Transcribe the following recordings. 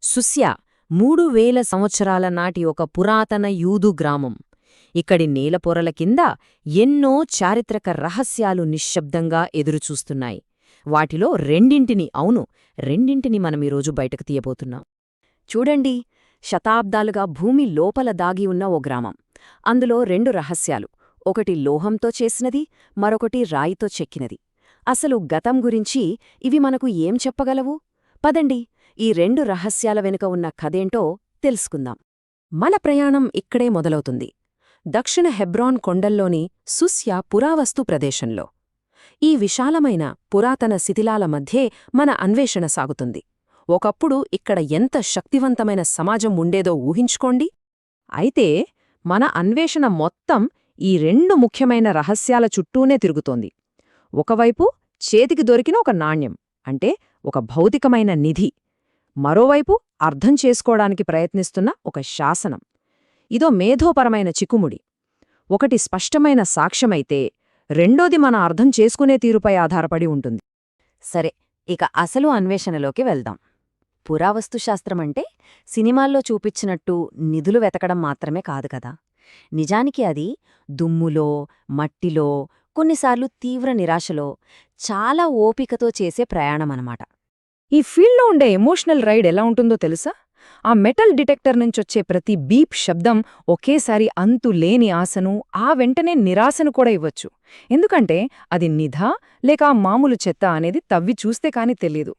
సుస్యా 3000 సంవత్సరాల నాటి ఒక పురాతన యూదు గ్రామం. ఇక్కడి నేలపొరల కింద ఎన్నో చారిత్రక రహస్యాలు నిశ్శబ్దంగా ఎదురుచూస్తున్నాయి. వాటిలో రెండింటిని మనమీరోజు బయటకు తీయబోతున్నాం. చూడండి, శతాబ్దాలుగా భూమి లోపల దాగి ఉన్న ఓ గ్రామం. అందులో 2 రహస్యాలు, ఒకటి లోహంతో చేసినది, మరొకటి రాయితో చెక్కినది. అసలు గతం గురించి ఇవి మనకు ఏం చెప్పగలవు? పదండి, ఈ 2 రహస్యాల వెనుక ఉన్న కథేంటో తెలుసుకుందాం. మన ప్రయాణం ఇక్కడే మొదలవుతుంది, దక్షిణ హెబ్రాన్ కొండల్లోని సుస్యా పురావస్తు ప్రదేశంలో. ఈ విశాలమైన పురాతన శిథిలాల మధ్యే మన అన్వేషణ సాగుతుంది. ఒకప్పుడు ఇక్కడ ఎంత శక్తివంతమైన సమాజం ఉండేదో ఊహించుకోండి. అయితే మన అన్వేషణ మొత్తం ఈ 2 ముఖ్యమైన రహస్యాల చుట్టూనే తిరుగుతోంది. ఒకవైపు చేతికి దొరికిన ఒక నాణ్యం, అంటే ఒక భౌతికమైన నిధి. మరోవైపు అర్థం చేసుకోవడానికి ప్రయత్నిస్తున్న ఒక శాసనం. ఇదో మేధోపరమైన చిక్కుముడి. ఒకటి స్పష్టమైన సాక్ష్యమైతే రెండోది మన అర్థం చేసుకునే తీరుపై ఆధారపడి ఉంటుంది. సరే, ఇక అసలు అన్వేషణలోకి వెళ్దాం. పురావస్తుశాస్త్రమంటే సినిమాల్లో చూపించినట్టు నిధులు వెతకడం మాత్రమే కాదు కదా. నిజానికి అది దుమ్ములో, మట్టిలో, కొన్నిసార్లు తీవ్ర నిరాశలో చాలా ఓపికతో చేసే ప్రయాణమనమాట. ఈ ఫీల్డ్లో ఉండే ఎమోషనల్ రైడ్ ఎలా ఉంటుందో తెలుసా? ఆ మెటల్ డిటెక్టర్ నుంచొచ్చే ప్రతి బీప్ శబ్దం ఒకేసారి అంతులేని ఆశను, ఆ వెంటనే నిరాశను కూడా ఇవ్వచ్చు. ఎందుకంటే అది నిధా లేక మామూలు చెత్త అనేది తవ్వి చూస్తే కాని తెలీదు.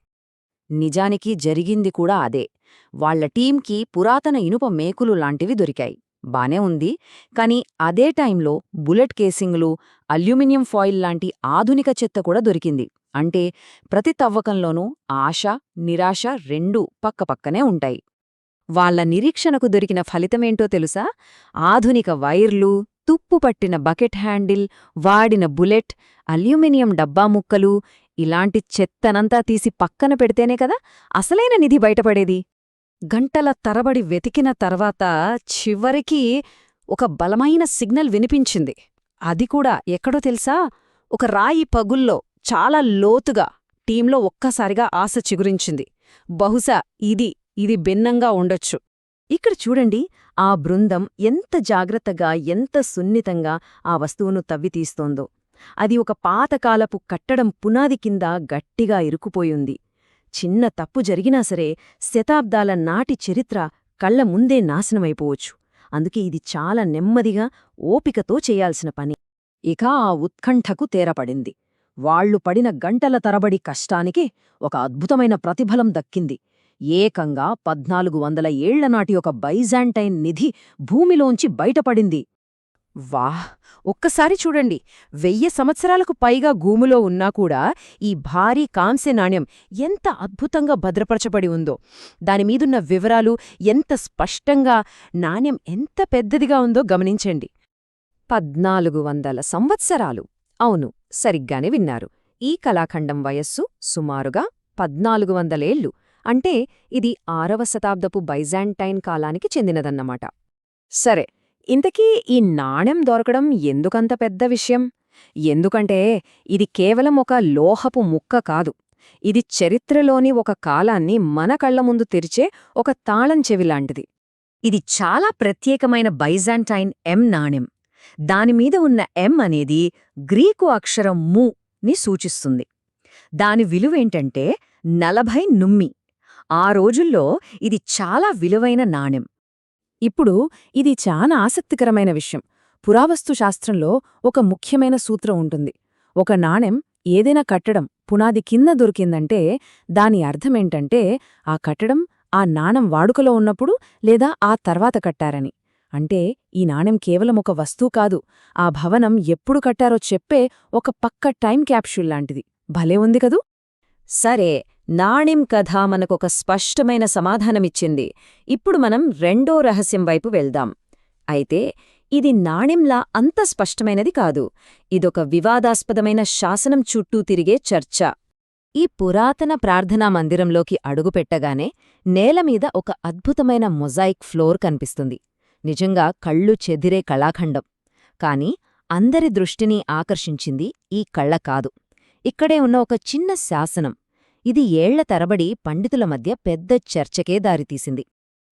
నిజానికి జరిగింది కూడా అదే. వాళ్ల టీంకి పురాతన ఇనుప మేకులు లాంటివి దొరికాయి. బానే ఉంది, కానీ అదే టైంలో బుల్లెట్ కేసింగ్లు, అల్యూమినియం ఫాయిల్ లాంటి ఆధునిక చెత్త కూడా దొరికింది. అంటే ప్రతి తవ్వకంలోనూ ఆశ, నిరాశ రెండూ పక్కపక్కనే ఉంటాయి. వాళ్ల నిరీక్షణకు దొరికిన ఫలితమేంటో తెలుసా? ఆధునిక వైర్లు, తుప్పుపట్టిన బకెట్ హ్యాండిల్, వాడిన బుల్లెట్, అల్యూమినియం డబ్బా ముక్కలు, ఇలాంటి చెత్తనంతా తీసి పక్కన పెడితేనే కదా అసలైన నిధి బయటపడేది. గంటల తరబడి వెతికిన తర్వాత చివరికి ఒక బలమైన సిగ్నల్ వినిపించింది. అది కూడా ఎక్కడో తెలుసా? ఒక రాయి పగుల్లో, చాలా లోతుగా. టీంలో ఒక్కసారిగా ఆశ చిగురించింది. బహుశా ఇది భిన్నంగా ఉండొచ్చు. ఇక్కడ చూడండి, ఆ బృందం ఎంత జాగ్రత్తగా, ఎంత సున్నితంగా ఆ వస్తువును తవ్వితీస్తోందో. అది ఒక పాతకాలపు కట్టడం పునాది కింద గట్టిగా ఇరుకుపోయుంది. చిన్న తప్పు జరిగినా సరే శతాబ్దాల నాటి చరిత్ర కళ్ల ముందే నాశనమైపోవచ్చు. అందుకే ఇది చాలా నెమ్మదిగా, ఓపికతో చేయాల్సిన పని. ఇక ఆ ఉత్కంఠకు తేరపడింది. వాళ్లు పడిన గంటల తరబడి కష్టానికి ఒక అద్భుతమైన ప్రతిఫలం దక్కింది. ఏకంగా 1400 ఏళ్లనాటి ఒక బైజాంటైన్ నిధి భూమిలోంచి బయటపడింది. వాహ్! ఒక్కసారి చూడండి, 1000 సంవత్సరాలకు పైగా భూమిలో ఉన్నా కూడా ఈ భారీ కాంస్య నాణ్యం ఎంత అద్భుతంగా భద్రపరచబడి ఉందో. దానిమీదున్న వివరాలు ఎంత స్పష్టంగా, నాణ్యం ఎంత పెద్దదిగా ఉందో గమనించండి. 1400 సంవత్సరాలు. అవును, సరిగ్గానే విన్నారు. ఈ కళాఖండం వయస్సు సుమారుగా 1400 ఏళ్లు. అంటే ఇది 6వ శతాబ్దపు బైజాంటైన్ కాలానికి చెందినదన్నమాట. సరే, ఇంతకీ ఈ నాణెం దొరకడం ఎందుకంత పెద్ద విషయం? ఎందుకంటే ఇది కేవలం ఒక లోహపు ముక్క కాదు. ఇది చరిత్రలోని ఒక కాలాన్ని మన కళ్ల ముందు తెరిచే ఒక తాళం చెవిలాంటిది. ఇది చాలా ప్రత్యేకమైన బైజాంటైన్ ఎం నాణెం. దానిమీద ఉన్న ఎం అనేది గ్రీకు అక్షరం ము ని సూచిస్తుంది. దాని విలువేంటంటే 40 నుమ్మి. ఆ రోజుల్లో ఇది చాలా విలువైన నాణెం. ఇప్పుడు ఇది చాలా ఆసక్తికరమైన విషయం. పురావస్తు శాస్త్రంలో ఒక ముఖ్యమైన సూత్రం ఉంటుంది. ఒక నాణెం, ఏదైనా కట్టడం పునాది కింద దొరికిందంటే దాని అర్థమేంటంటే ఆ కట్టడం ఆ నాణెం వాడుకలో ఉన్నప్పుడు లేదా ఆ తర్వాత కట్టారని. అంటే ఈ నాణెం కేవలం ఒక వస్తువు కాదు, ఆ భవనం ఎప్పుడు కట్టారో చెప్పే ఒక పక్క టైం క్యాప్సూల్ లాంటిది. భలే ఉంది కదూ? సరే, నాణెం కథ మనకొక స్పష్టమైన సమాధానమిచ్చింది. ఇప్పుడు మనం రెండో రహస్యం వైపు వెళ్దాం. అయితే ఇది నాణెంలా అంత స్పష్టమైనది కాదు. ఇదొక వివాదాస్పదమైన శాసనం చుట్టూ తిరిగే చర్చ. ఈ పురాతన ప్రార్థనా మందిరంలోకి అడుగుపెట్టగానే నేలమీద ఒక అద్భుతమైన మొజాయిక్ ఫ్లోర్ కనిపిస్తుంది. నిజంగా కళ్ళు చెదిరే కళాఖండం. కాని అందరి దృష్టిని ఆకర్షించింది ఈ కళ్ళ కాదు. ఇక్కడే ఉన్న ఒక చిన్న శాసనం. ఇది ఏళ్ల తరబడి పండితుల మధ్య పెద్ద చర్చకే దారితీసింది.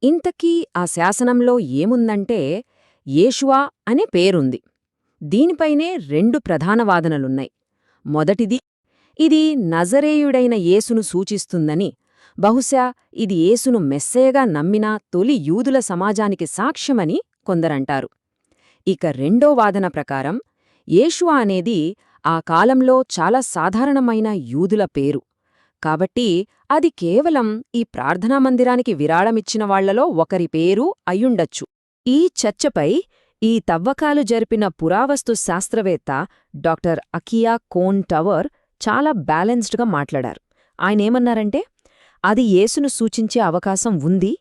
ఇంతకీ ఆ శాసనంలో ఏముందంటే యేషువా అనే పేరుంది. దీనిపైనే 2 ప్రధాన వాదనలున్నాయి. మొదటిది, ఇది నజరేయుడైన యేసును సూచిస్తుందని, బహుశా ఇది యేసును మెస్సయగా నమ్మిన తొలి యూదుల సమాజానికి సాక్ష్యమని కొందరంటారు. ఇక రెండో వాదన ప్రకారం యేషువా అనేది ఆ కాలంలో చాలా సాధారణమైన యూదుల పేరు. కాబట్టి అది కేవలం ఈ ప్రార్థనా మందిరానికి విరాళమిచ్చిన వాళ్లలో ఒకరి పేరు అయ్యుండొచ్చు. ఈ చర్చపై ఈ తవ్వకాలు జరిపిన పురావస్తు శాస్త్రవేత్త డాక్టర్ అకియా కోన్ టవర్ చాలా బ్యాలెన్స్డ్గా మాట్లాడారు. ఆయనేమన్నారంటే, అది యేసును సూచించే అవకాశం ఉంది,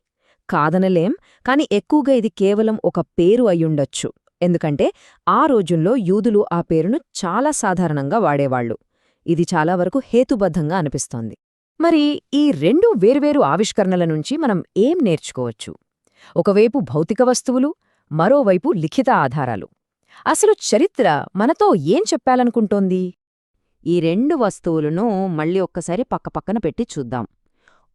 కాదనలేం, కాని ఎక్కువగా ఇది కేవలం ఒక పేరు అయ్యుండొచ్చు. ఎందుకంటే ఆ రోజుల్లో యూదులు ఆ పేరును చాలా సాధారణంగా వాడేవాళ్లు. ఇది చాలా వరకు హేతుబద్ధంగా అనిపిస్తోంది. మరి ఈ 2 వేర్వేరు ఆవిష్కరణల నుంచి మనం ఏం నేర్చుకోవచ్చు? ఒకవైపు భౌతిక వస్తువులు, మరోవైపు లిఖిత ఆధారాలు. అసలు చరిత్ర మనతో ఏం చెప్పాలనుకుంటోంది? ఈ 2 వస్తువులను మళ్ళీ ఒక్కసారి పక్కపక్కన పెట్టి చూద్దాం.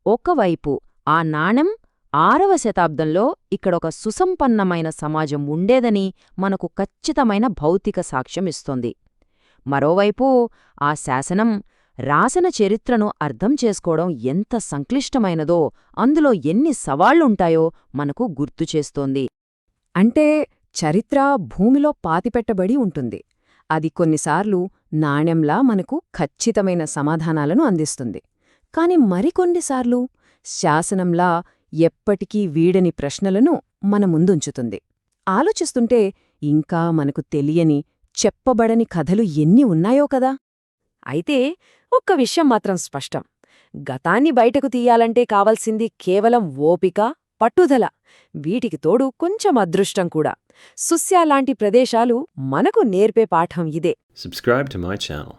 ఒకవైపు ఆ నాణెం 6వ శతాబ్దంలో ఇక్కడొక సుసంపన్నమైన సమాజం ఉండేదని మనకు ఖచ్చితమైన భౌతిక సాక్ష్యం ఇస్తోంది. మరోవైపు ఆ శాసనం రాసిన చరిత్రను అర్థం చేసుకోవడం ఎంత సంక్లిష్టమైనదో, అందులో ఎన్ని సవాళ్లుంటాయో మనకు గుర్తుచేస్తోంది. అంటే చరిత్ర భూమిలో పాతిపెట్టబడి ఉంటుంది. అది కొన్నిసార్లు నాణ్యంలా మనకు ఖచ్చితమైన సమాధానాలను అందిస్తుంది. కాని మరికొన్నిసార్లు శాసనంలా ఎప్పటికీ వీడని ప్రశ్నలను మన ముందుంచుతుంది. ఆలోచిస్తుంటే ఇంకా మనకు తెలియని, చెప్పబడని కథలు ఎన్ని ఉన్నాయో కదా. అయితే ఒక్క విషయం మాత్రం స్పష్టం. గతాన్ని బయటకు తీయాలంటే కావలసింది కేవలం ఓపిక, పట్టుదల. వీటికి తోడు కొంచెం అదృష్టం కూడా. సుస్యా లాంటి ప్రదేశాలు మనకు నేర్పే పాఠం ఇదే. Subscribe to my channel.